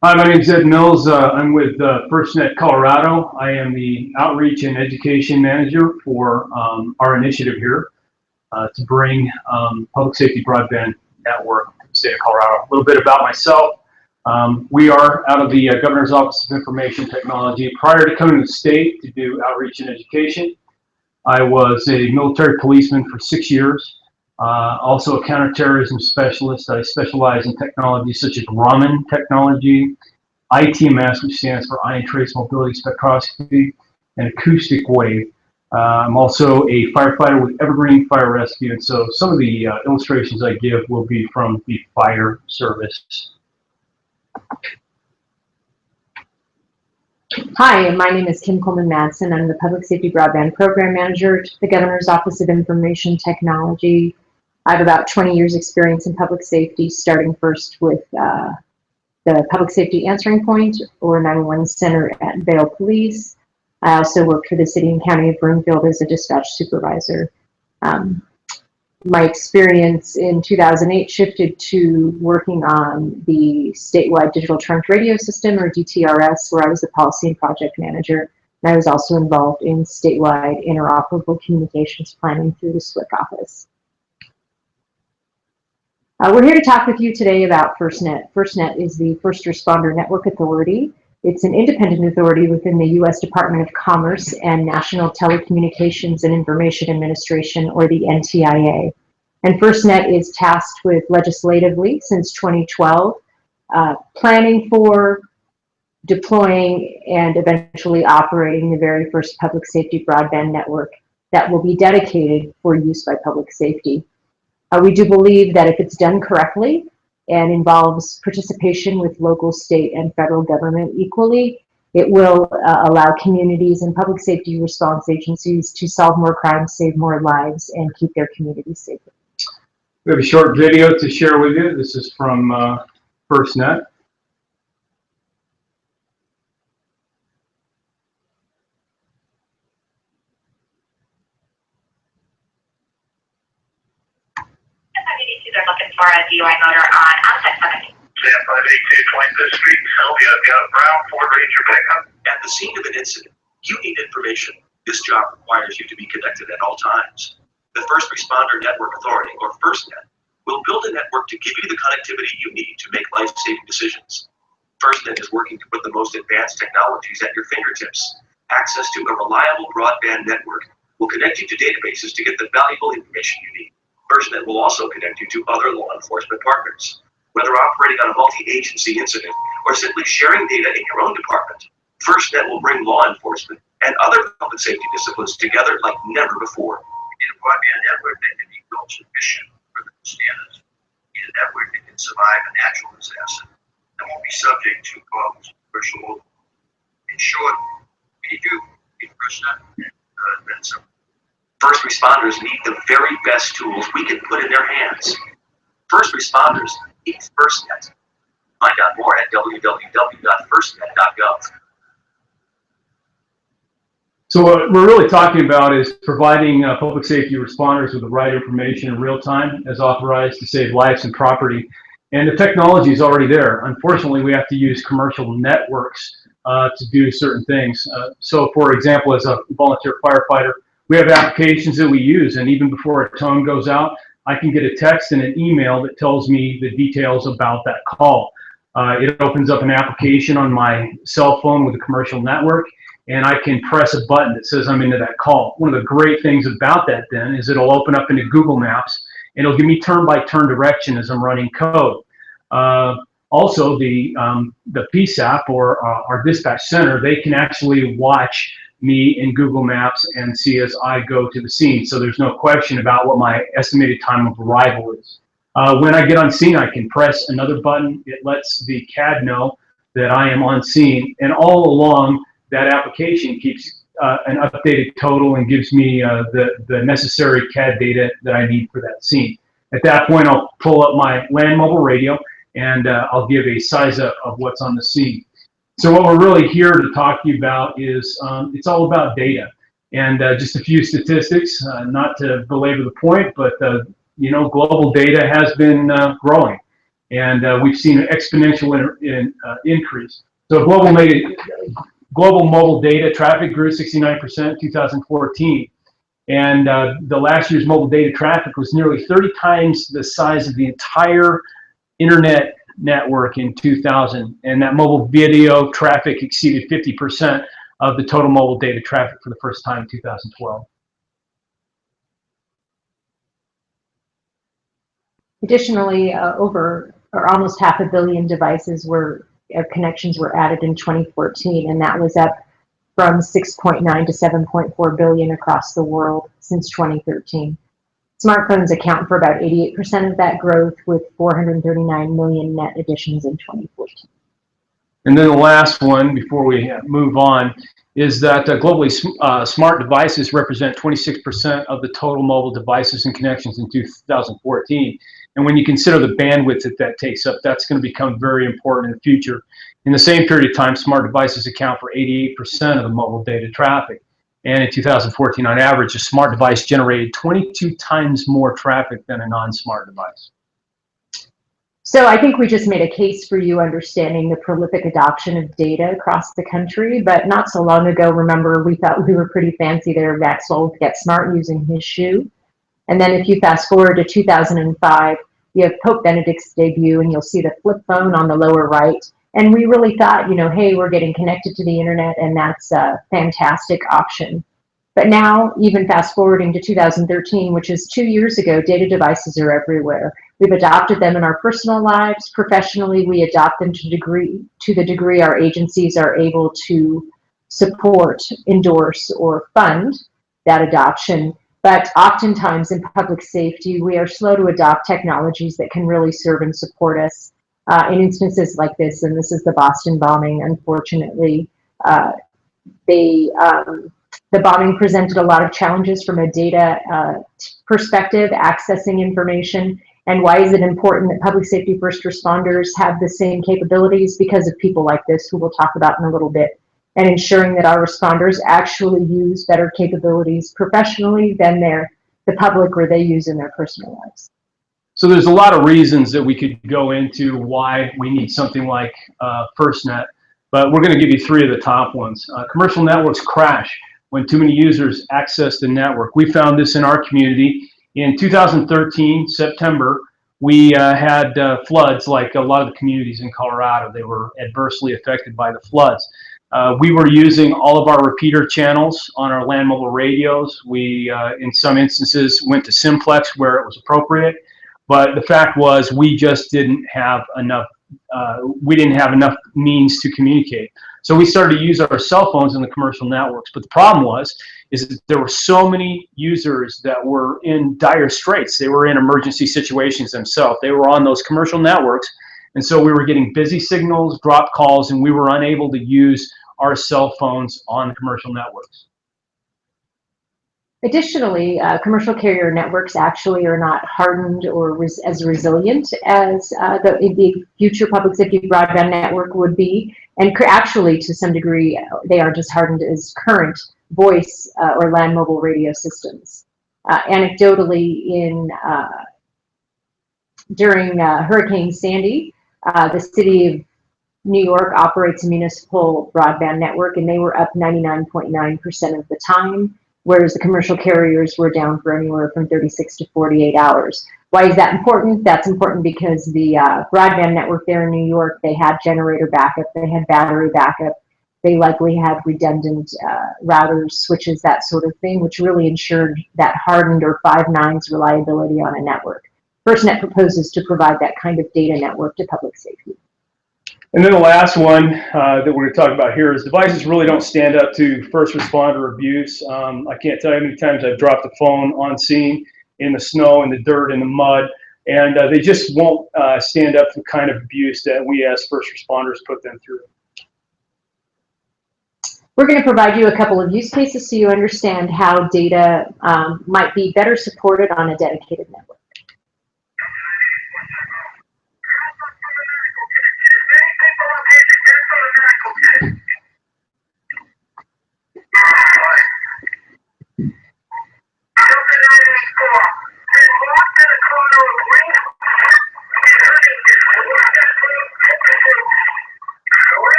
Hi, my name is Ed Mills. I'm with FirstNet Colorado. I am the Outreach and Education Manager for our initiative here to bring public safety broadband network to the state of Colorado. A little bit about myself. We are out of the Governor's Office of Information Technology. Prior to coming to the state to do outreach and education, I was a military policeman for 6 years. Also a counterterrorism specialist. I specialize in technology such as Raman technology, ITMS, which stands for Ion Trace Mobility Spectroscopy, and acoustic wave. I'm also a firefighter with Evergreen Fire Rescue, and so some of the illustrations I give will be from the fire service. Hi, my name is Kim Coleman-Madsen. I'm the Public Safety Broadband Program Manager at the Governor's Office of Information Technology. I have about 20 years experience in public safety, starting first with the Public Safety Answering Point or 911 Center at Vail Police. I also worked for the City and County of Broomfield as a dispatch supervisor. My experience in 2008 shifted to working on the statewide digital trunked radio system, or DTRS, where I was the policy and project manager. And I was also involved in statewide interoperable communications planning through the SWIC office. We're here to talk with you today about FirstNet. FirstNet is the First Responder Network Authority. It's an independent authority within the U.S. Department of Commerce and National Telecommunications and Information Administration, or the NTIA. And FirstNet is tasked with legislatively, since 2012, planning for, deploying, and eventually operating the very first public safety broadband network that will be dedicated for use by public safety. We do believe that if it's done correctly and involves participation with local, state, and federal government equally, it will allow communities and public safety response agencies to solve more crimes, save more lives, and keep their communities safer. We have a short video to share with you. This is from FirstNet. They're looking for a DUI motor on Outset 70. Stand 582 25th Street, Sylvia. I've got a brown Ford Ranger pickup. At the scene of an incident, you need information. This job requires you to be connected at all times. The First Responder Network Authority, or FirstNet, will build a network to give you the connectivity you need to make life-saving decisions. FirstNet is working to put the most advanced technologies at your fingertips. Access to a reliable broadband network will connect you to databases to get the valuable information you need. FirstNet will also connect you to other law enforcement partners. Whether operating on a multi-agency incident or simply sharing data in your own department, FirstNet will bring law enforcement and other public safety disciplines together like never before. We need a broadband network that can be built to mission critical standards. We need a network that can survive a natural disaster and won't be subject to problems with commercial. In short, we do need FirstNet and then some. First responders need the very best tools we can put in their hands. First responders need FirstNet. Find out more at www.firstnet.gov. So what we're really talking about is providing public safety responders with the right information in real time as authorized to save lives and property. And the technology is already there. Unfortunately, we have to use commercial networks to do certain things. So for example, as a volunteer firefighter, we have applications that we use, and even before a tone goes out, I can get a text and an email that tells me the details about that call. It opens up an application on my cell phone with a commercial network, and I can press a button that says I'm into that call. One of the great things about that then is it'll open up into Google Maps, and it'll give me turn-by-turn direction as I'm running code. Also, the PSAP, or our dispatch center, they can actually watch me in Google Maps and see as I go to the scene. So there's no question about what my estimated time of arrival is. When I get on scene, I can press another button. It lets the CAD know that I am on scene. And all along, that application keeps an updated total and gives me the necessary CAD data that I need for that scene. At that point, I'll pull up my land mobile radio and I'll give a size up of what's on the scene. So what we're really here to talk to you about is it's all about data. And just a few statistics, not to belabor the point, but you know, global data has been growing. and we've seen an exponential increase. So global mobile data traffic grew 69% in 2014. And the last year's mobile data traffic was nearly 30 times the size of the entire internet network in 2000. And that mobile video traffic exceeded 50% of the total mobile data traffic for the first time in 2012. Additionally, over or almost 500 million devices connections were added in 2014, and that was up from 6.9 to 7.4 billion across the world since 2013. Smartphones account for about 88% of that growth, with 439 million net additions in 2014. And then the last one, before we move on, is that globally smart devices represent 26% of the total mobile devices and connections in 2014. And when you consider the bandwidth that takes up, that's going to become very important in the future. In the same period of time, smart devices account for 88% of the mobile data traffic. And in 2014, on average, a smart device generated 22 times more traffic than a non-smart device. So I think we just made a case for you understanding the prolific adoption of data across the country, but not so long ago, remember, we thought we were pretty fancy there. Maxwell would get smart using his shoe. And then if you fast forward to 2005, you have Pope Benedict's debut, and you'll see the flip phone on the lower right. And we really thought, you know, hey, we're getting connected to the internet, and that's a fantastic option. But now, even fast forwarding to 2013, which is 2 years ago, data devices are everywhere. We've adopted them in our personal lives. Professionally, we adopt them to the degree our agencies are able to support, endorse, or fund that adoption. But oftentimes in public safety, we are slow to adopt technologies that can really serve and support us. In instances like this, and this is the Boston bombing, unfortunately, the bombing presented a lot of challenges from a data perspective, accessing information. And why is it important that public safety first responders have the same capabilities? Because of people like this, who we'll talk about in a little bit, and ensuring that our responders actually use better capabilities professionally than the public or they use in their personal lives. So there's a lot of reasons that we could go into why we need something like FirstNet, but we're going to give you 3 of the top ones. Commercial networks crash when too many users access the network. We found this in our community. In 2013, September, we had floods like a lot of the communities in Colorado. They were adversely affected by the floods. We were using all of our repeater channels on our land mobile radios. We, in some instances, went to simplex where it was appropriate. But the fact was, we just didn't have enough. We didn't have enough means to communicate. So we started to use our cell phones in the commercial networks. But the problem is that there were so many users that were in dire straits. They were in emergency situations themselves. They were on those commercial networks, and so we were getting busy signals, drop calls, and we were unable to use our cell phones on commercial networks. Additionally, commercial carrier networks actually are not hardened or as resilient as the future public safety broadband network would be. And actually, to some degree, they are just hardened as current voice or land mobile radio systems. Anecdotally, during Hurricane Sandy, the city of New York operates a municipal broadband network, and they were up 99.9% of the time, whereas the commercial carriers were down for anywhere from 36 to 48 hours. Why is that important? That's important because the broadband network there in New York, they had generator backup, they had battery backup, they likely had redundant routers, switches, that sort of thing, which really ensured that hardened or 5 nines reliability on a network. FirstNet proposes to provide that kind of data network to public safety. And then the last one that we're going to talk about here is devices really don't stand up to first responder abuse. I can't tell you how many times I've dropped a phone on scene in the snow, in the dirt, in the mud, and they just won't stand up to the kind of abuse that we as first responders put them through. We're going to provide you a couple of use cases so you understand how data might be better supported on a dedicated network.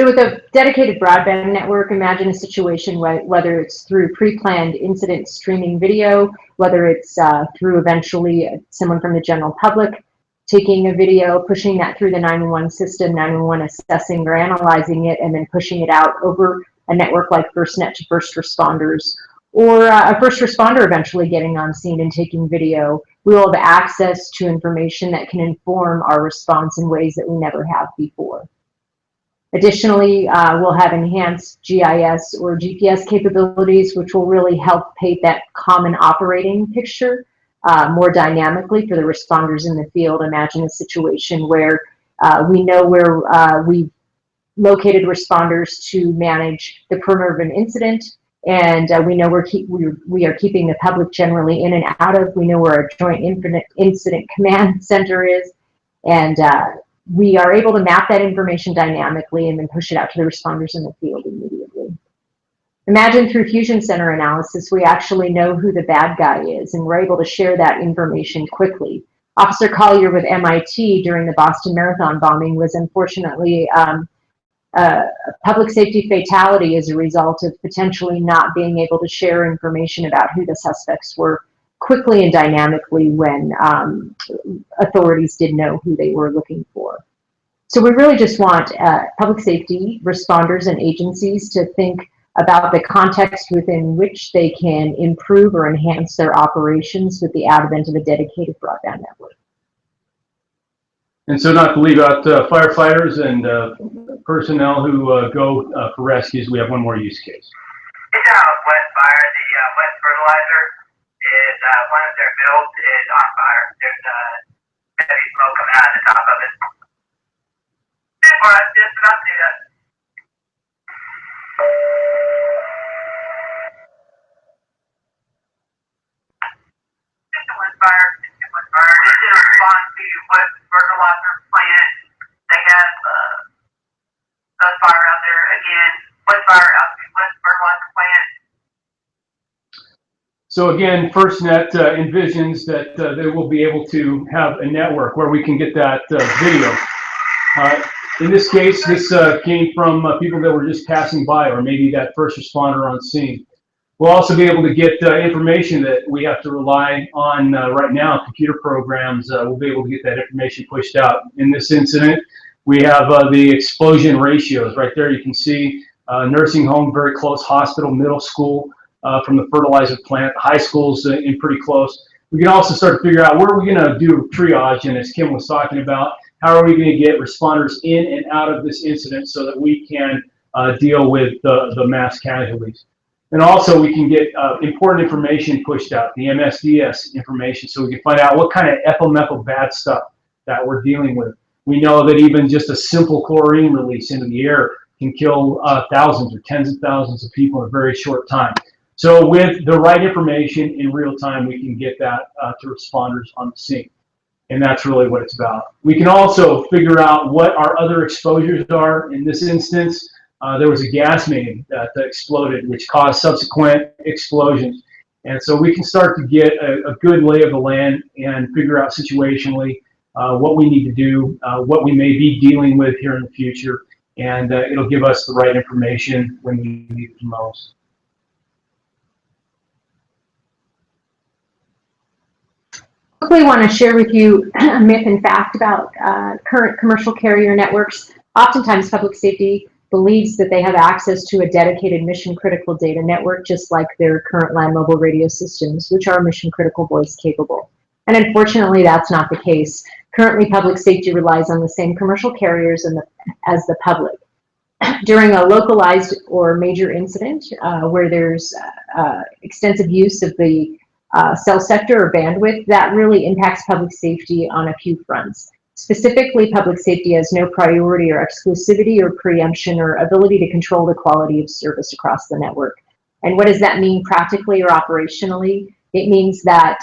So with a dedicated broadband network, imagine a situation whether it's through pre-planned incident streaming video, whether it's through eventually someone from the general public taking a video, pushing that through the 911 system, 911 assessing or analyzing it, and then pushing it out over a network like FirstNet to first responders, or a first responder eventually getting on scene and taking video. We will have access to information that can inform our response in ways that we never have before. Additionally, we'll have enhanced GIS or GPS capabilities, which will really help paint that common operating picture more dynamically for the responders in the field. Imagine a situation where we know where we've located responders to manage the perimeter of an incident, and we know we are keeping the public generally in and out of. We know where our joint incident command center is, and we are able to map that information dynamically and then push it out to the responders in the field immediately. Imagine through Fusion Center analysis, we actually know who the bad guy is, and we're able to share that information quickly. Officer Collier with MIT during the Boston Marathon bombing was unfortunately a public safety fatality as a result of potentially not being able to share information about who the suspects were quickly and dynamically when authorities didn't know who they were looking for. So we really just want public safety responders and agencies to think about the context within which they can improve or enhance their operations with the advent of a dedicated broadband network. And so not to leave out firefighters and personnel who go for rescues, we have one more use case. It's out wet fire. The wet fertilizer is one of their builds is on fire. There's heavy smoke coming out of the top of it. For us, just about to do that. System was fire. System was fire. This is a response to wet fertilizer plant. They have a fire out there again. Wet fire out to wet fertilizer plant. So again, FirstNet envisions that they will be able to have a network where we can get that video. In this case, this came from people that were just passing by, or maybe that first responder on scene. We'll also be able to get information that we have to rely on right now, computer programs. We'll be able to get that information pushed out. In this incident, we have the explosion ratios. Right there you can see nursing home very close, hospital, middle school from the fertilizer plant, high schools in pretty close. We can also start to figure out where we're going to do triage, and as Kim was talking about, how are we going to get responders in and out of this incident so that we can deal with the mass casualties. And also we can get important information pushed out, the MSDS information, so we can find out what kind of ethyl-methyl bad stuff that we're dealing with. We know that even just a simple chlorine release into the air can kill thousands or tens of thousands of people in a very short time. So with the right information in real time, we can get that to responders on the scene. And that's really what it's about. We can also figure out what our other exposures are. In this instance, there was a gas main that exploded, which caused subsequent explosions. And so we can start to get a good lay of the land and figure out situationally what we need to do, what we may be dealing with here in the future, and it'll give us the right information when we need it the most. Quickly want to share with you a myth and fact about current commercial carrier networks. Oftentimes public safety believes that they have access to a dedicated mission critical data network, just like their current land mobile radio systems, which are mission critical voice capable. And unfortunately, that's not the case. Currently, public safety relies on the same commercial carriers as the public. During a localized or major incident where there's extensive use of the cell sector or bandwidth, that really impacts public safety on a few fronts. Specifically, public safety has no priority or exclusivity or preemption or ability to control the quality of service across the network. And what does that mean practically or operationally? It means that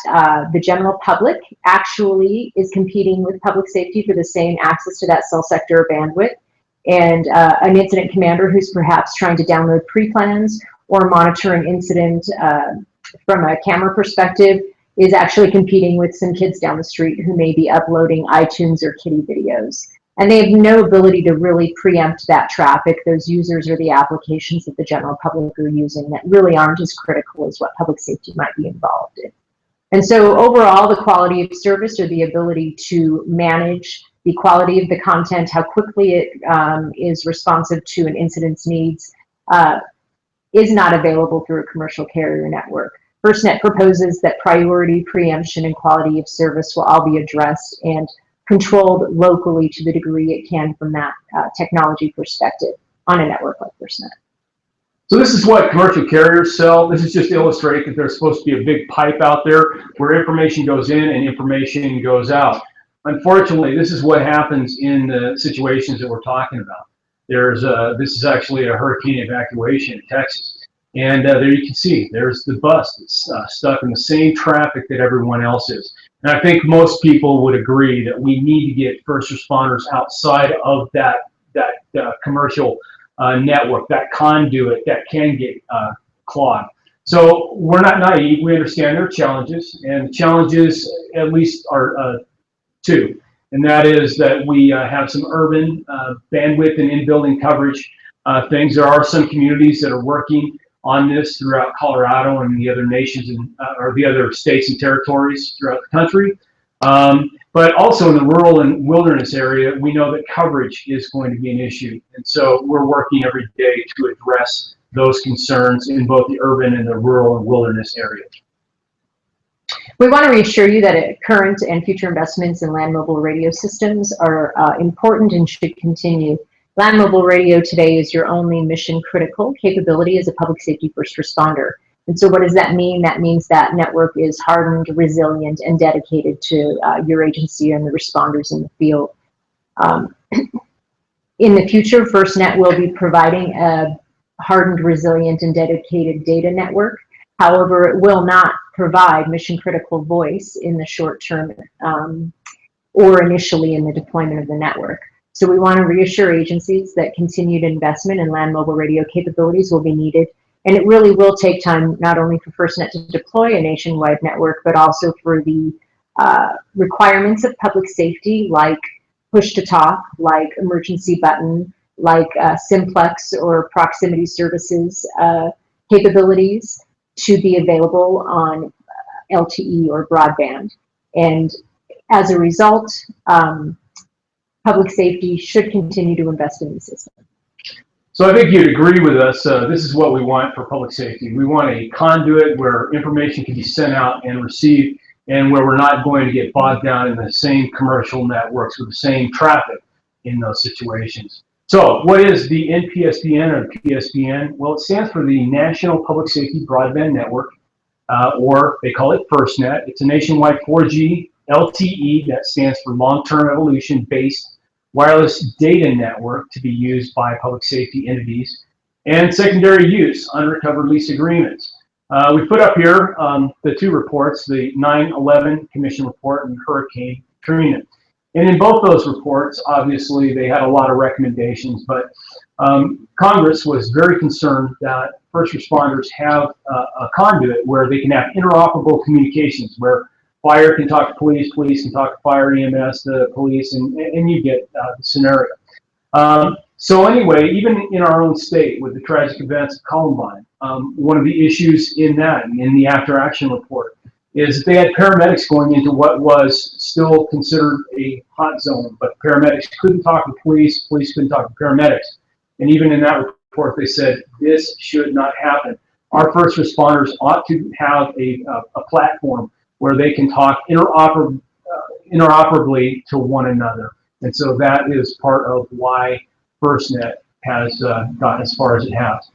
the general public actually is competing with public safety for the same access to that cell sector or bandwidth. And an incident commander who's perhaps trying to download pre-plans or monitor an incident from a camera perspective is actually competing with some kids down the street who may be uploading iTunes or Kitty videos. And they have no ability to really preempt that traffic, those users or the applications that the general public are using that really aren't as critical as what public safety might be involved in. And so overall, the quality of service or the ability to manage the quality of the content, how quickly it is responsive to an incident's needs, is not available through a commercial carrier network. FirstNet proposes that priority, preemption, and quality of service will all be addressed and controlled locally to the degree it can from that technology perspective on a network like FirstNet. So this is what commercial carriers sell. This is just to illustrate that there's supposed to be a big pipe out there where information goes in and information goes out. Unfortunately, this is what happens in the situations that we're talking about. This is actually a hurricane evacuation in Texas. And there you can see, there's the bus that's stuck in the same traffic that everyone else is. And I think most people would agree that we need to get first responders outside of that commercial network, that conduit that can get clogged. So we're not naive. We understand there are challenges, and the challenges at least are two. And that is that we have some urban bandwidth and in-building coverage things. There are some communities that are working on this throughout Colorado and the other nations or the other states and territories throughout the country. But also in the rural and wilderness area, we know that coverage is going to be an issue. And so we're working every day to address those concerns in both the urban and the rural and wilderness areas. We want to reassure you that current and future investments in land mobile radio systems are important and should continue. Land mobile radio today is your only mission critical capability as a public safety first responder. And so what does that mean? That means that network is hardened, resilient, and dedicated to your agency and the responders in the field. In the future, FirstNet will be providing a hardened, resilient, and dedicated data network. However, it will not provide mission critical voice in the short term or initially in the deployment of the network. So we want to reassure agencies that continued investment in land mobile radio capabilities will be needed. And it really will take time not only for FirstNet to deploy a nationwide network, but also for the requirements of public safety, like push to talk, like emergency button, like simplex or proximity services capabilities to be available on LTE or broadband. And as a result, public safety should continue to invest in the system. So I think you'd agree with us. This is what we want for public safety. We want a conduit where information can be sent out and received, and where we're not going to get bogged down in the same commercial networks with the same traffic in those situations. So what is the NPSBN or PSBN? Well, it stands for the National Public Safety Broadband Network, or they call it FirstNet. It's a nationwide 4G LTE, that stands for long-term evolution-based wireless data network to be used by public safety entities, and secondary use, unrecovered lease agreements. We put up here the two reports, the 9/11 Commission report and Hurricane Katrina. And in both those reports, obviously, they had a lot of recommendations, but Congress was very concerned that first responders have a conduit where they can have interoperable communications, where fire can talk to police, police can talk to fire, EMS to police, and you get the scenario. So anyway, even in our own state with the tragic events of Columbine, one of the issues in that, in the after action report, is that they had paramedics going into what was still considered a hot zone, but paramedics couldn't talk to police, police couldn't talk to paramedics. And even in that report, they said this should not happen. Our first responders ought to have a platform where they can talk interoperably to one another. And so that is part of why FirstNet has gotten as far as it has.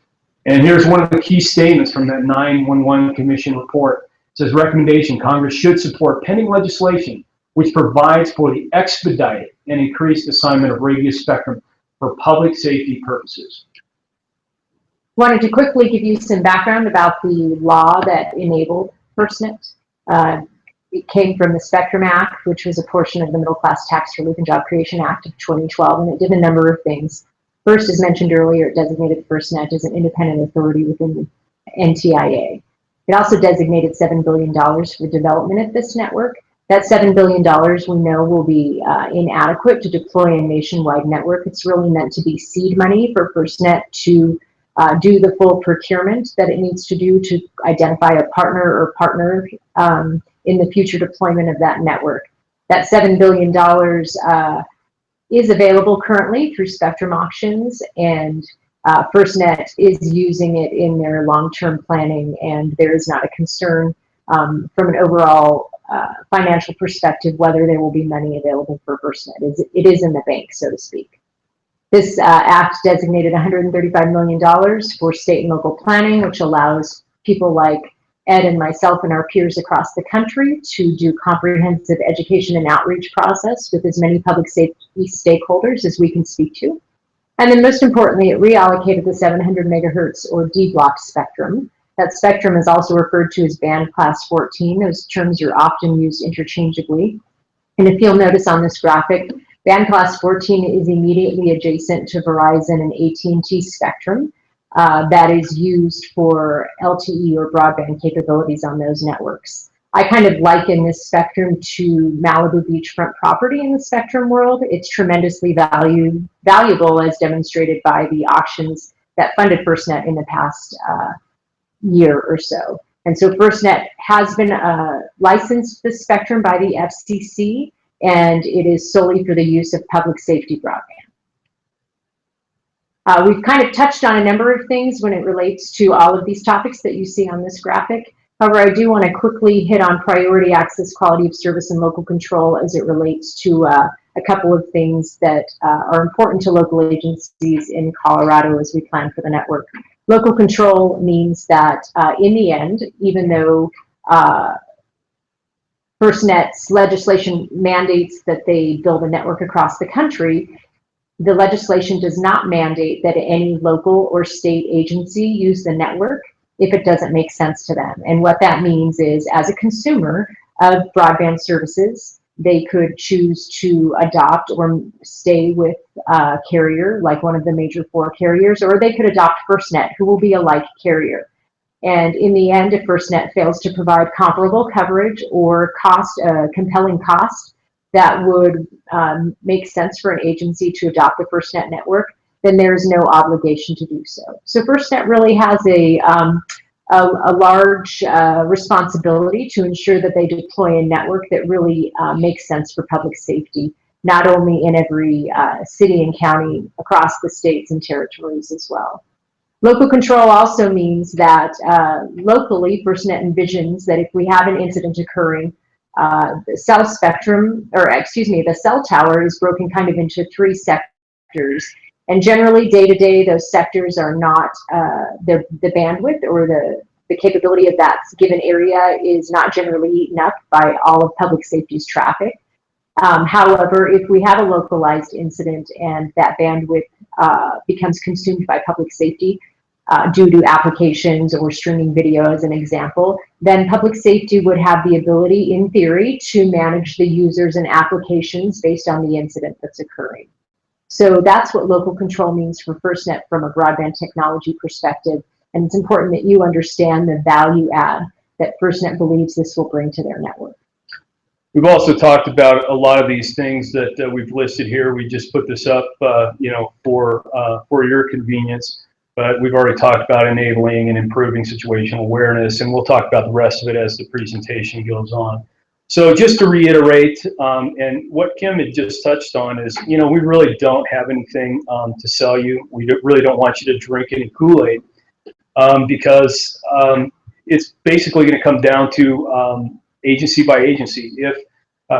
And here's one of the key statements from that 9/11 Commission report. It says, recommendation, Congress should support pending legislation which provides for the expedited and increased assignment of radio spectrum for public safety purposes. Wanted to quickly give you some background about the law that enabled FirstNet. It came from the Spectrum Act, which was a portion of the Middle Class Tax Relief and Job Creation Act of 2012, and it did a number of things. First, as mentioned earlier, it designated FirstNet as an independent authority within the NTIA. It also designated $7 billion for development of this network. That $7 billion we know will be inadequate to deploy a nationwide network. It's really meant to be seed money for FirstNet to do the full procurement that it needs to do to identify a partner or partner in the future deployment of that network. That $7 billion is available currently through spectrum auctions, and FirstNet is using it in their long-term planning, and there is not a concern from an overall financial perspective whether there will be money available for FirstNet. It is in the bank, so to speak. This act designated $135 million for state and local planning, which allows people like Ed and myself and our peers across the country to do comprehensive education and outreach process with as many public safety stakeholders as we can speak to. And then most importantly, it reallocated the 700 megahertz or D-block spectrum. That spectrum is also referred to as band class 14. Those terms are often used interchangeably. And if you'll notice on this graphic, band class 14 is immediately adjacent to Verizon and AT&T spectrum that is used for LTE or broadband capabilities on those networks. I kind of liken this spectrum to Malibu beachfront property in the spectrum world. It's tremendously valuable as demonstrated by the auctions that funded FirstNet in the past year or so. And so FirstNet has been licensed this spectrum by the FCC, and it is solely for the use of public safety broadband. We've kind of touched on a number of things when it relates to all of these topics that you see on this graphic. However, I do want to quickly hit on priority access, quality of service, and local control as it relates to a couple of things that are important to local agencies in Colorado as we plan for the network. Local control means that in the end, even though FirstNet's legislation mandates that they build a network across the country, the legislation does not mandate that any local or state agency use the network if it doesn't make sense to them. And what that means is, as a consumer of broadband services, they could choose to adopt or stay with a carrier like one of the major 4 carriers, or they could adopt FirstNet, who will be a like carrier. And in the end, if FirstNet fails to provide comparable coverage or compelling cost that would make sense for an agency to adopt the FirstNet network, then there is no obligation to do so. So FirstNet really has a large responsibility to ensure that they deploy a network that really makes sense for public safety, not only in every city and county across the states and territories as well. Local control also means that locally, FirstNet envisions that if we have an incident occurring, the cell spectrum, or excuse me, the cell tower is broken kind of into 3 sectors. And generally, day to day, those sectors are not, the bandwidth or the capability of that given area is not generally eaten up by all of public safety's traffic. However, if we have a localized incident and that bandwidth becomes consumed by public safety due to applications or streaming video as an example, then public safety would have the ability, in theory, to manage the users and applications based on the incident that's occurring. So that's what local control means for FirstNet from a broadband technology perspective. And it's important that you understand the value add that FirstNet believes this will bring to their network. We've also talked about a lot of these things that we've listed here. We just put this up, for your convenience. But we've already talked about enabling and improving situational awareness, and we'll talk about the rest of it as the presentation goes on. So just to reiterate, and what Kim had just touched on is, we really don't have anything to sell you. We really don't want you to drink any Kool-Aid because it's basically going to come down to agency by agency. If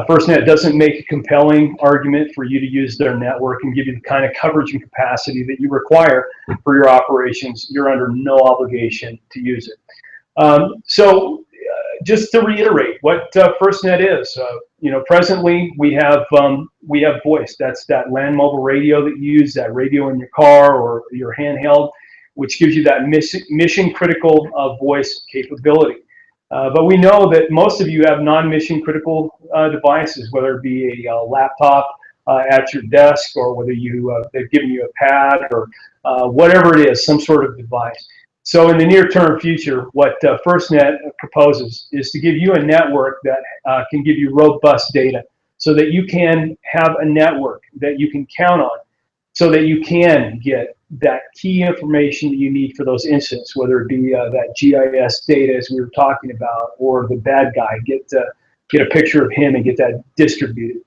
FirstNet doesn't make a compelling argument for you to use their network and give you the kind of coverage and capacity that you require for your operations, you're under no obligation to use it. Just to reiterate what FirstNet is, presently we have voice. That's that land mobile radio that you use, that radio in your car or your handheld, which gives you that mission critical voice capability. But we know that most of you have non-mission critical devices, whether it be a laptop at your desk, or whether they've given you a pad or whatever it is, some sort of device. So in the near-term future, what FirstNet proposes is to give you a network that can give you robust data so that you can have a network that you can count on so that you can get that key information that you need for those incidents, whether it be that GIS data as we were talking about, or the bad guy, get a picture of him and get that distributed.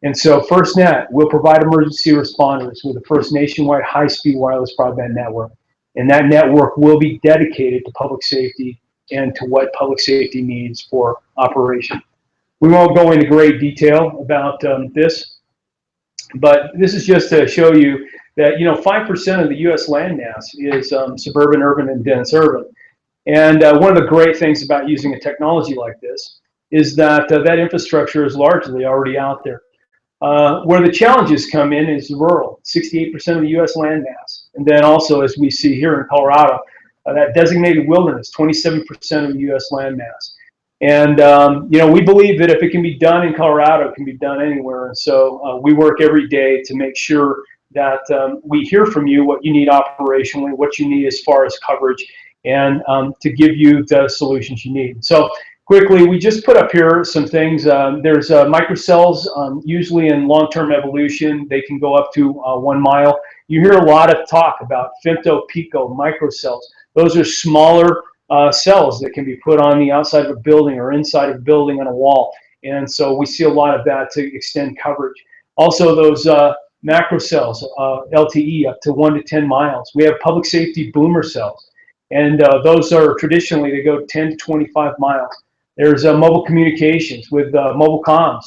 And so FirstNet will provide emergency responders with the first nationwide high-speed wireless broadband network. And that network will be dedicated to public safety and to what public safety needs for operation. We won't go into great detail about this, but this is just to show you that 5% of the U.S. landmass is suburban, urban, and dense urban. And one of the great things about using a technology like this is that that infrastructure is largely already out there. Where the challenges come in is rural, 68% of the U.S. landmass. And then also, as we see here in Colorado, that designated wilderness, 27% of the U.S. landmass. And, we believe that if it can be done in Colorado, it can be done anywhere. And so we work every day to make sure that we hear from you what you need operationally, what you need as far as coverage, and to give you the solutions you need. So quickly, we just put up here some things. There's microcells, usually in long-term evolution, they can go up to 1 mile. You hear a lot of talk about femto, pico, microcells. Those are smaller cells that can be put on the outside of a building or inside of a building on a wall. And so we see a lot of that to extend coverage. Also, those macro cells, LTE, up to 1 to 10 miles. We have public safety boomer cells. And those are traditionally, they go 10 to 25 miles. There's mobile communications with mobile comms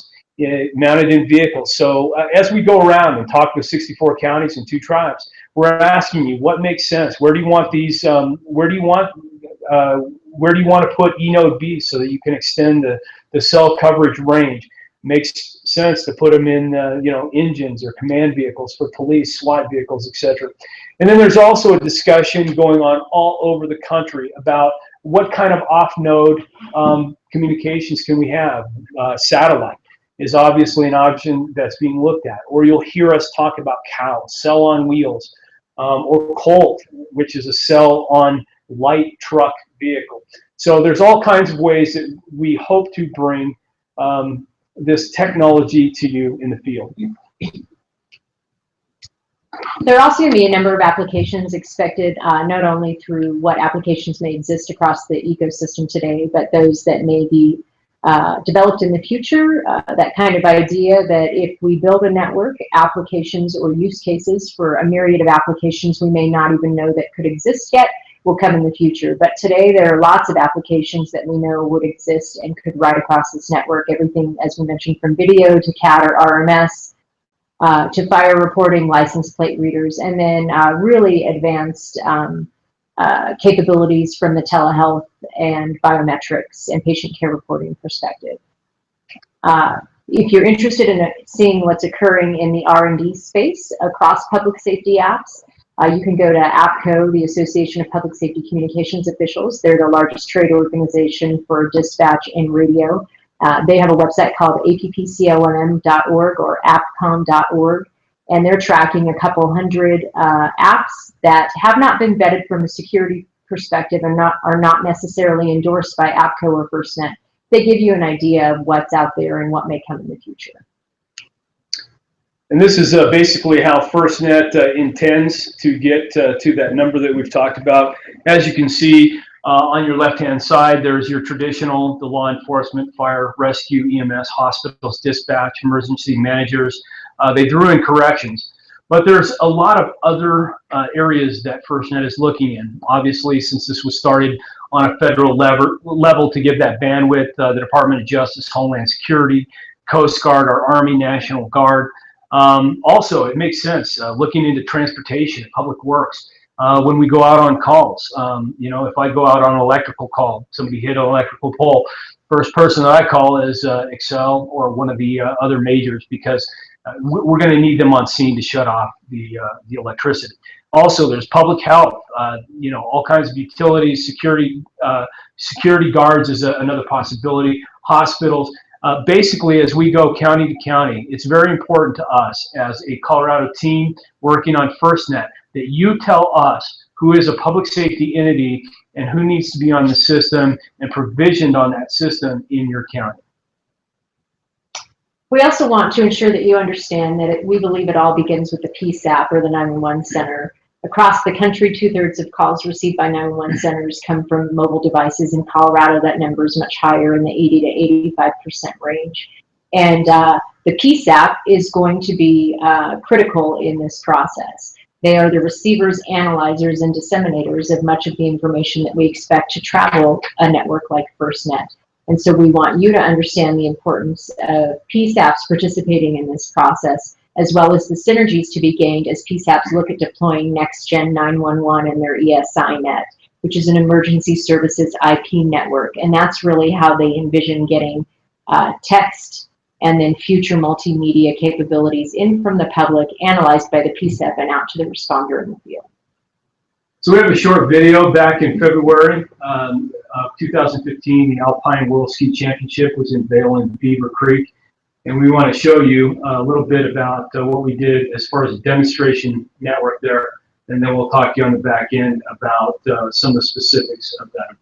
mounted in vehicles. So as we go around and talk with 64 counties and 2 tribes, we're asking you what makes sense. Where do you want these? Where do you want to put eNode B so that you can extend the cell coverage range? Makes sense to put them in engines or command vehicles for police, SWAT vehicles, etc. And then there's also a discussion going on all over the country about what kind of off-node communications can we have. Satellite is obviously an option that's being looked at. Or you'll hear us talk about COWS, cell on wheels, or COLT, which is a cell on light truck vehicle. So there's all kinds of ways that we hope to bring this technology to you in the field. There are also going to be a number of applications expected, not only through what applications may exist across the ecosystem today, but those that may be developed in the future. That kind of idea that if we build a network, applications or use cases for a myriad of applications we may not even know that could exist yet will come in the future. But today there are lots of applications that we know would exist and could ride across this network. Everything, as we mentioned, from video to CAD or RMS, to fire reporting, license plate readers, and then really advanced capabilities from the telehealth and biometrics and patient care reporting perspective. If you're interested in seeing what's occurring in the R&D space across public safety apps, you can go to APCO, the Association of Public Safety Communications Officials. They're the largest trade organization for dispatch and radio. They have a website called appclm.org or appcom.org, and they're tracking a couple hundred apps that have not been vetted from a security perspective and are not necessarily endorsed by APCO or FirstNet. They give you an idea of what's out there and what may come in the future. And this is basically how FirstNet intends to get to that number that we've talked about. As you can see, on your left-hand side, there's your traditional, the law enforcement, fire, rescue, EMS, hospitals, dispatch, emergency managers. They threw in corrections. But there's a lot of other areas that FirstNet is looking in. Obviously, since this was started on a federal level to give that bandwidth, the Department of Justice, Homeland Security, Coast Guard, our Army, National Guard. Also, it makes sense looking into transportation, public works. When we go out on calls, if I go out on an electrical call, somebody hit an electrical pole, first person that I call is Excel or one of the other majors, because we're going to need them on scene to shut off the electricity. Also, there's public health, all kinds of utilities, security guards is another possibility, hospitals. Basically, as we go county to county, it's very important to us as a Colorado team working on FirstNet that you tell us who is a public safety entity and who needs to be on the system and provisioned on that system in your county. We also want to ensure that you understand that we believe it all begins with the PSAP, or the 911 center. Across the country, 2/3 of calls received by 911 centers come from mobile devices. In Colorado, that number is much higher, in the 80 to 85% range. And the PSAP is going to be critical in this process. They are the receivers, analyzers, and disseminators of much of the information that we expect to travel a network like FirstNet. And so we want you to understand the importance of PSAPs participating in this process, as well as the synergies to be gained as PSAPs look at deploying next-gen 911 and their ESINet, which is an emergency services IP network. And that's really how they envision getting text and then future multimedia capabilities in from the public, analyzed by the PSAP, and out to the responder in the field. So we have a short video. Back in February of 2015, the Alpine World Ski Championship was in Vail and Beaver Creek. And we want to show you a little bit about what we did as far as a demonstration network there. And then we'll talk to you on the back end about some of the specifics of that.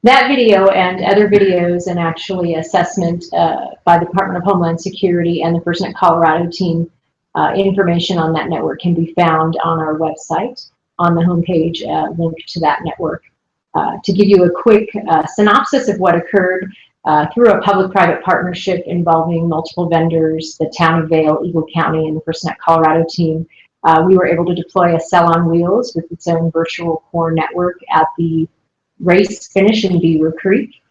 That video and other videos, and actually assessment by the Department of Homeland Security and the FirstNet Colorado team, information on that network can be found on our website on the homepage, link to that network. To give you a quick synopsis of what occurred, through a public-private partnership involving multiple vendors, the town of Vail, Eagle County, and the FirstNet Colorado team, we were able to deploy a cell on wheels with its own virtual core network at the race finish in Beaver Creek,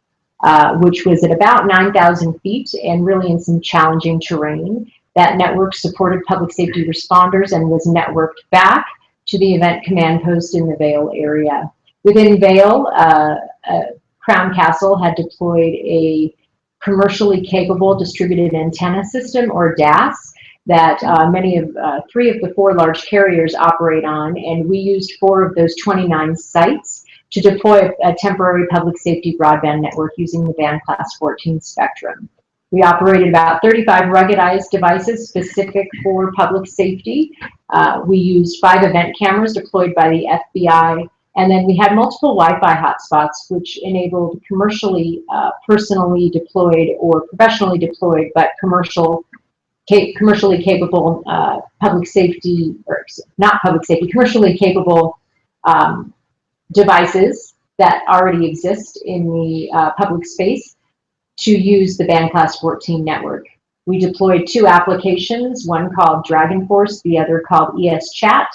which was at about 9,000 feet and really in some challenging terrain. That network supported public safety responders and was networked back to the event command post in the Vail area. Within Vail, Crown Castle had deployed a commercially capable distributed antenna system, or DAS, that three of the 4 large carriers operate on, and we used 4 of those 29 sites to deploy a temporary public safety broadband network using the band class 14 spectrum. We operated about 35 ruggedized devices specific for public safety. We used 5 event cameras deployed by the FBI, and then we had multiple Wi-Fi hotspots, which enabled commercially, personally deployed or professionally deployed, but commercially capable public safety, or not public safety, commercially capable devices that already exist in the public space to use the band class 14 network. We deployed 2 applications, one called Dragon Force, the other called ES Chat,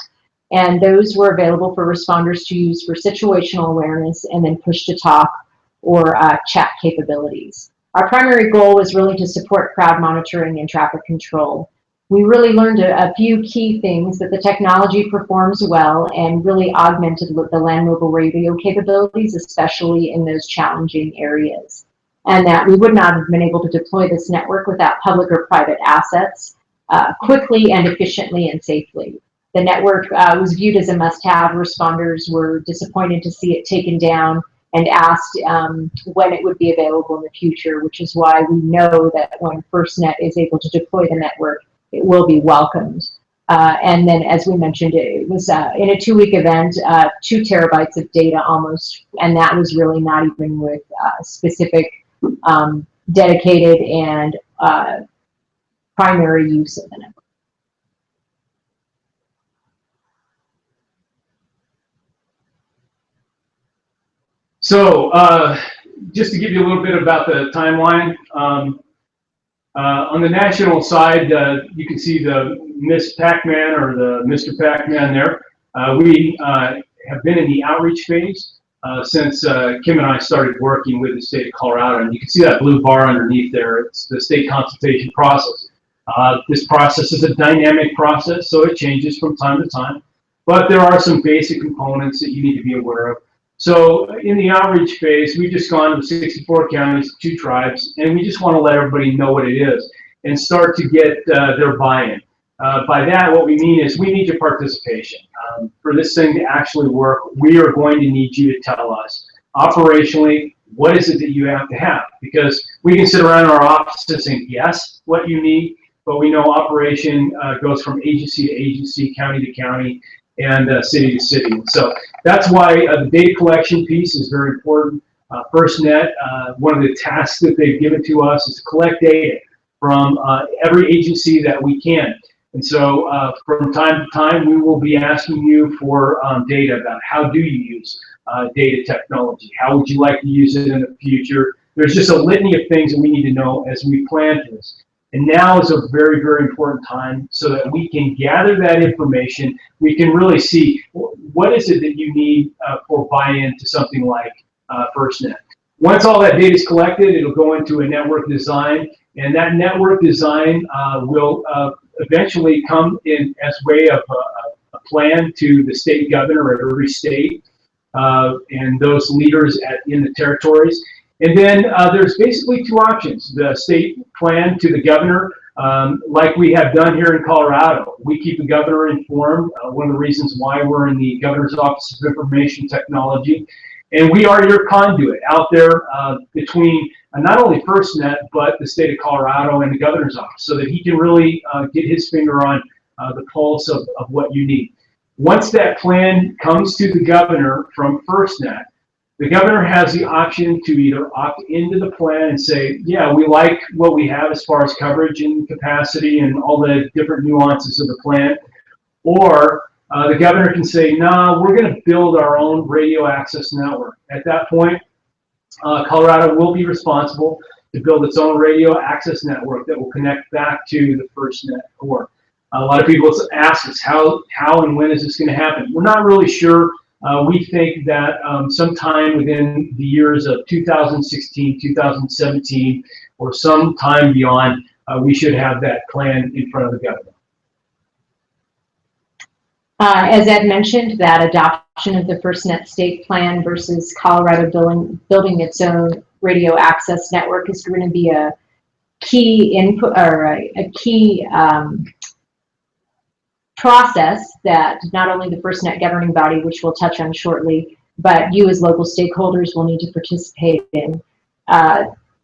and those were available for responders to use for situational awareness and then push to talk or chat capabilities. Our primary goal was really to support crowd monitoring and traffic control. We really learned a few key things: that the technology performs well and really augmented the land mobile radio capabilities, especially in those challenging areas. And that we would not have been able to deploy this network without public or private assets quickly and efficiently and safely. The network was viewed as a must-have. Responders were disappointed to see it taken down and asked when it would be available in the future, which is why we know that when FirstNet is able to deploy the network, it will be welcomed. And then, as we mentioned, it was in a 2-week event, 2 terabytes of data almost, and that was really not even with specific dedicated and primary use of the network. So just to give you a little bit about the timeline, on the national side, you can see the Miss Pac-Man or the Mr. Pac-Man there. We have been in the outreach phase since Kim and I started working with the state of Colorado. And you can see that blue bar underneath there. It's the state consultation process. This process is a dynamic process, so it changes from time to time. But there are some basic components that you need to be aware of. So in the outreach phase, we've just gone to 64 counties, 2 tribes, and we just want to let everybody know what it is and start to get their buy-in. By that, what we mean is we need your participation. For this thing to actually work, we are going to need you to tell us operationally what is it that you have to have, because we can sit around in our offices and guess what you need, but we know operation goes from agency to agency, county to county, and city to city. So that's why the data collection piece is very important. FirstNet, one of the tasks that they've given to us is to collect data from every agency that we can. And so from time to time, we will be asking you for data about how do you use data technology? How would you like to use it in the future? There's just a litany of things that we need to know as we plan for this. And now is a very, very important time so that we can gather that information. We can really see what is it that you need for buy-in to something like FirstNet. Once all that data is collected, it'll go into a network design, and that network design will eventually come in as way of a plan to the state governor of every state and those leaders in the territories. And then there's basically 2 options: the state plan to the governor, like we have done here in Colorado. We keep the governor informed, one of the reasons why we're in the Governor's Office of Information Technology. And we are your conduit out there between not only FirstNet, but the state of Colorado and the governor's office, so that he can really get his finger on the pulse of what you need. Once that plan comes to the governor from FirstNet, the governor has the option to either opt into the plan and say, yeah, we like what we have as far as coverage and capacity and all the different nuances of the plan, or the governor can say, no, we're going to build our own radio access network. At that point, Colorado will be responsible to build its own radio access network that will connect back to the FirstNet core. A lot of people ask us, how and when is this going to happen? We're not really sure. We think that sometime within the years of 2016, 2017, or some time beyond, we should have that plan in front of the governor. As Ed mentioned, that adoption of the FirstNet state plan versus Colorado building its own radio access network is going to be a key input, or a key process that not only the FirstNet governing body, which we'll touch on shortly, but you as local stakeholders will need to participate in.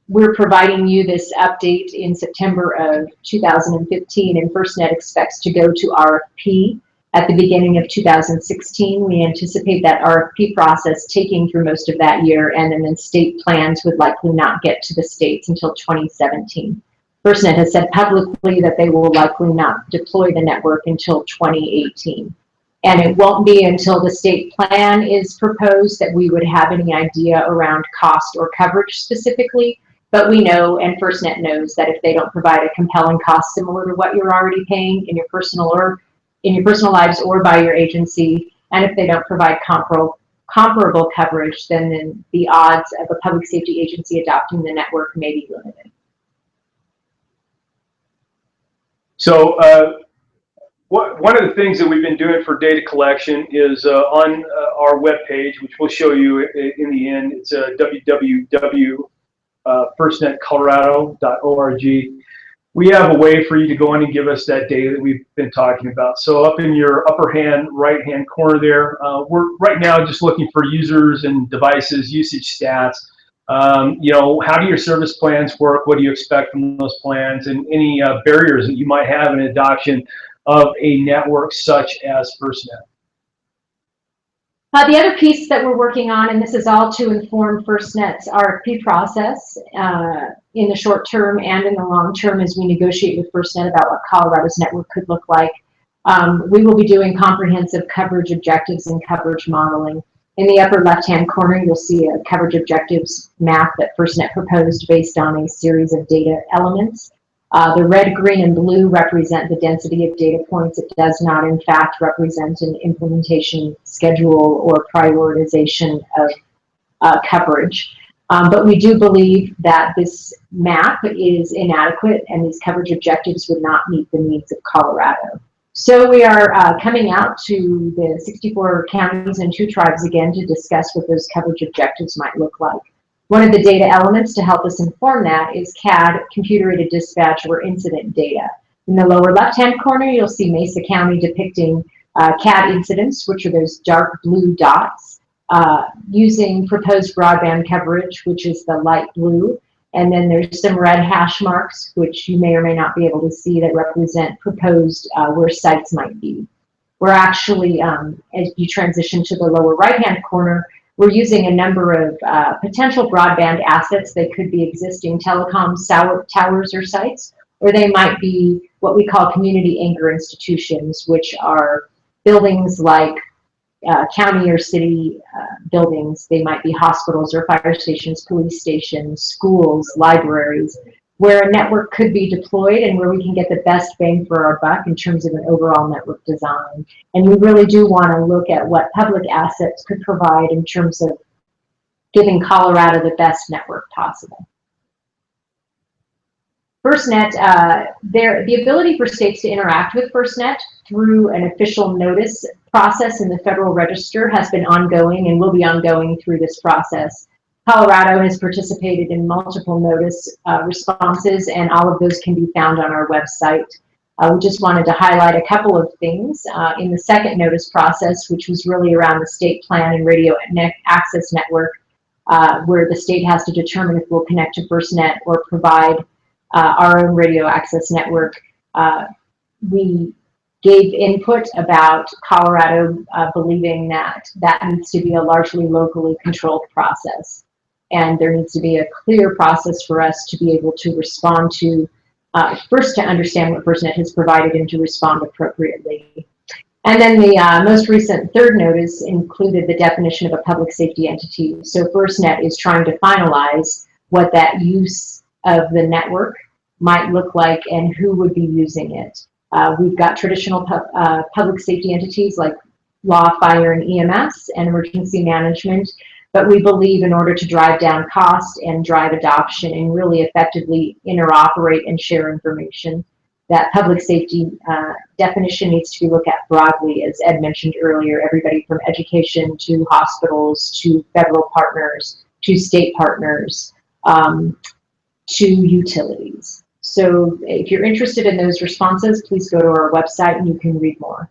We're providing you this update in September of 2015, and FirstNet expects to go to RFP at the beginning of 2016. We anticipate that RFP process taking through most of that year, and then state plans would likely not get to the states until 2017. FirstNet has said publicly that they will likely not deploy the network until 2018. And it won't be until the state plan is proposed that we would have any idea around cost or coverage specifically. But we know, and FirstNet knows, that if they don't provide a compelling cost similar to what you're already paying in your personal lives or by your agency, and if they don't provide comparable coverage, then the odds of a public safety agency adopting the network may be limited. So one of the things that we've been doing for data collection is on our webpage, which we'll show you in the end. It's www.firstnetcolorado.org. We have a way for you to go in and give us that data that we've been talking about. So up in your upper right hand corner there, we're right now just looking for users and devices, usage stats. You know, how do your service plans work? What do you expect from those plans? And any barriers that you might have in adoption of a network such as FirstNet. The other piece that we're working on, and this is all to inform FirstNet's RFP process in the short term and in the long term as we negotiate with FirstNet about what Colorado's network could look like. We will be doing comprehensive coverage objectives and coverage modeling. In the upper left-hand corner, you'll see a coverage objectives map that FirstNet proposed based on a series of data elements. The red, green, and blue represent the density of data points. It does not, in fact, represent an implementation schedule or prioritization of coverage. But we do believe that this map is inadequate and these coverage objectives would not meet the needs of Colorado. So we are coming out to the 64 counties and 2 tribes again to discuss what those coverage objectives might look like. One of the data elements to help us inform that is CAD, computer-aided dispatch, or incident data. In the lower left-hand corner, you'll see Mesa County depicting CAD incidents, which are those dark blue dots, using proposed broadband coverage, which is the light blue. And then there's some red hash marks, which you may or may not be able to see, that represent proposed where sites might be. We're actually, as you transition to the lower right-hand corner, we're using a number of potential broadband assets. They could be existing telecom towers or sites, or they might be what we call community anchor institutions, which are buildings like county or city buildings. They might be hospitals or fire stations, police stations, schools, libraries, where a network could be deployed and where we can get the best bang for our buck in terms of an overall network design. And we really do want to look at what public assets could provide in terms of giving Colorado the best network possible. FirstNet, the ability for states to interact with FirstNet through an official notice process in the Federal Register has been ongoing and will be ongoing through this process. Colorado has participated in multiple notice responses, and all of those can be found on our website. We just wanted to highlight a couple of things. In the second notice process, which was really around the state plan and radio access network, where the state has to determine if we'll connect to FirstNet or provide our own radio access network. We gave input about Colorado believing that that needs to be a largely locally controlled process. And there needs to be a clear process for us to be able to respond to, first to understand what FirstNet has provided and to respond appropriately. And then the most recent third notice included the definition of a public safety entity. So FirstNet is trying to finalize what that use of the network might look like and who would be using it. We've got traditional public safety entities like law, fire, and EMS and emergency management. But we believe in order to drive down cost and drive adoption and really effectively interoperate and share information, that public safety definition needs to be looked at broadly, as Ed mentioned earlier, everybody from education to hospitals to federal partners to state partners to utilities. So if you're interested in those responses, please go to our website and you can read more.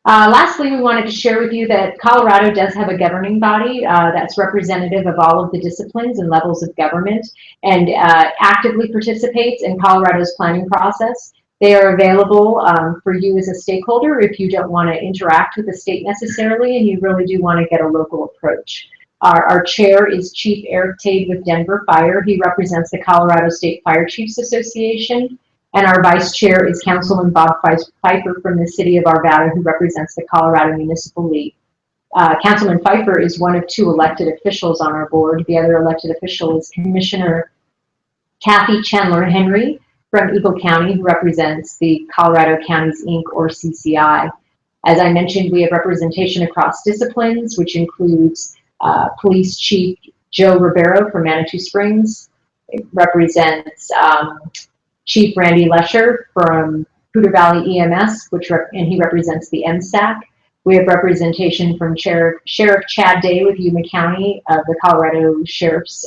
Lastly, we wanted to share with you that Colorado does have a governing body that's representative of all of the disciplines and levels of government and actively participates in Colorado's planning process. They are available for you as a stakeholder if you don't want to interact with the state necessarily and you really do want to get a local approach. Our chair is Chief Eric Tade with Denver Fire. He represents the Colorado State Fire Chiefs Association. And our vice chair is Councilman Bob Pfeiffer from the city of Arvada, who represents the Colorado Municipal League. Councilman Pfeiffer is one of 2 elected officials on our board. The other elected official is Commissioner Kathy Chandler Henry from Eagle County, who represents the Colorado Counties, Inc., or CCI. As I mentioned, we have representation across disciplines, which includes Police Chief Joe Ribeiro from Manitou Springs. It represents Chief Randy Lesher from Poudre Valley EMS, and he represents the MSAC. We have representation from Sheriff Chad Day with Yuma County of the Colorado Sheriff's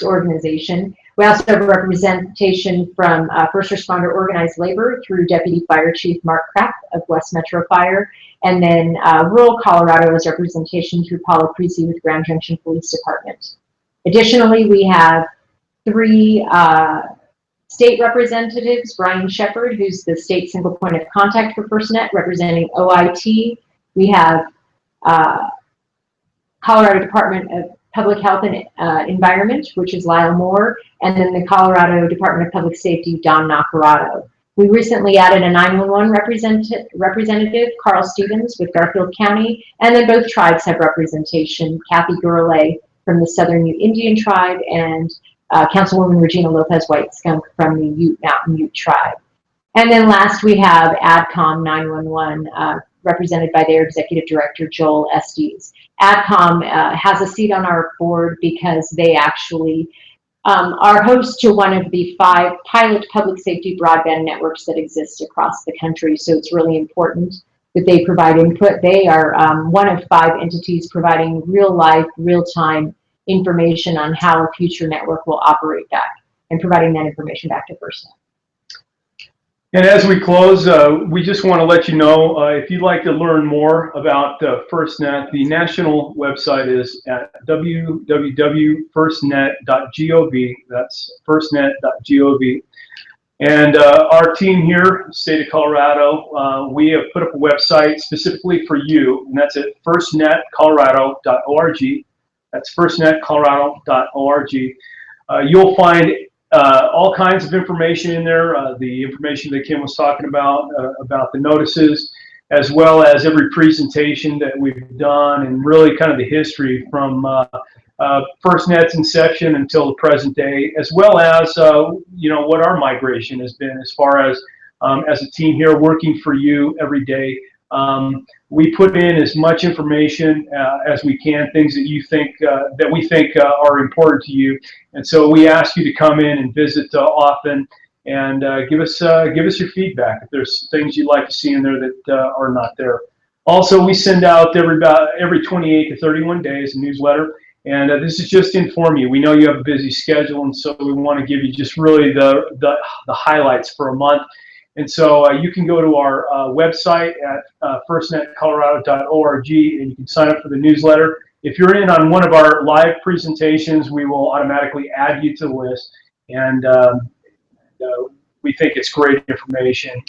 Organization. We also have representation from First Responder Organized Labor through Deputy Fire Chief Mark Krapp of West Metro Fire, and then rural Colorado is representation through Paula Creasy with Grand Junction Police Department. Additionally, we have 3 state representatives, Brian Shepard, who's the state single point of contact for FirstNet, representing OIT. We have Colorado Department of Public Health and Environment, which is Lyle Moore, and then the Colorado Department of Public Safety, Don Nacarado. We recently added a 911 representative, Carl Stevens with Garfield County, and then both tribes have representation, Kathy Gourlay from the Southern Ute Indian Tribe and Councilwoman Regina Lopez White Skunk from the Ute Mountain Ute Tribe. And then last we have ADCOM 911, represented by their Executive Director, Joel Estes. ADCOM has a seat on our board because they actually are host to one of the 5 pilot public safety broadband networks that exist across the country. So it's really important that they provide input. They are one of 5 entities providing real-life, real-time information on how a future network will operate back and providing that information back to FirstNet. And as we close, we just want to let you know, if you'd like to learn more about FirstNet, the national website is at www.firstnet.gov. That's firstnet.gov. And our team here, state of Colorado, we have put up a website specifically for you, and that's at firstnetcolorado.org. That's firstnetcolorado.org. You'll find all kinds of information in there, the information that Kim was talking about the notices, as well as every presentation that we've done, and really kind of the history from FirstNet's inception until the present day, as well as what our migration has been as far as a team here working for you every day. We put in as much information as we can, things that we think are important to you, and so we ask you to come in and visit often and give us your feedback if there's things you'd like to see in there that are not there. Also, we send out every 28 to 31 days a newsletter, and this is just to inform you. We know you have a busy schedule, and so we want to give you just really the highlights for a month. And so you can go to our website at firstnetcolorado.org, and you can sign up for the newsletter. If you're in on one of our live presentations, we will automatically add you to the list, and we think it's great information,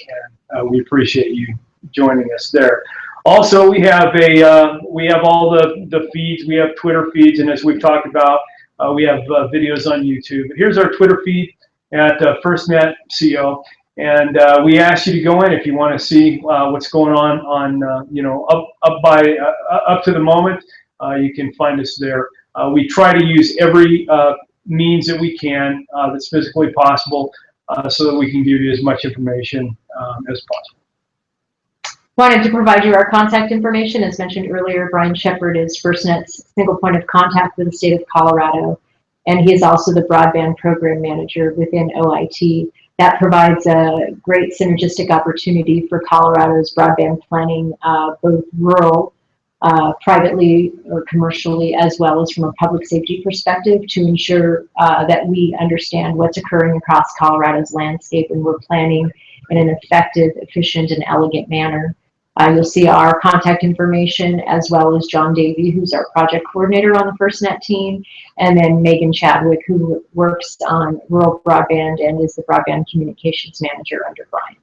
and we appreciate you joining us there. Also, we have all the feeds. We have Twitter feeds, and as we've talked about, we have videos on YouTube. But here's our Twitter feed at FirstNet CO. And we ask you to go in if you want to see what's going on up to the moment. You can find us there. We try to use every means that we can that's physically possible so that we can give you as much information as possible. Wanted to provide you our contact information. As mentioned earlier, Brian Shepard is FirstNet's single point of contact for the state of Colorado, and he is also the broadband program manager within OIT. That provides a great synergistic opportunity for Colorado's broadband planning, both rural, privately or commercially, as well as from a public safety perspective, to ensure that we understand what's occurring across Colorado's landscape, and we're planning in an effective, efficient, and elegant manner. You'll see our contact information, as well as John Davey, who's our project coordinator on the FirstNet team, and then Megan Chadwick, who works on rural broadband and is the broadband communications manager under Brian.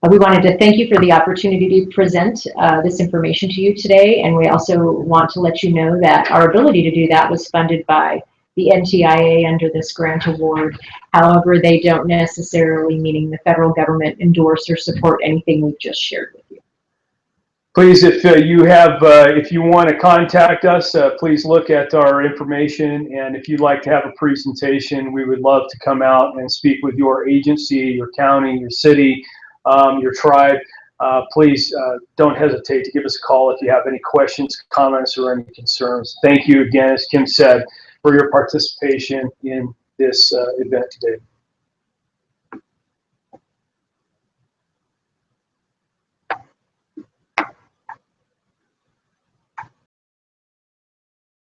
We wanted to thank you for the opportunity to present this information to you today, and we also want to let you know that our ability to do that was funded by the NTIA under this grant award. However, they don't necessarily, meaning the federal government, endorse or support anything we've just shared with you. Please, if you want to contact us, please look at our information. And if you'd like to have a presentation, we would love to come out and speak with your agency, your county, your city, your tribe. Please don't hesitate to give us a call if you have any questions, comments, or any concerns. Thank you again, as Kim said, for your participation in this event today.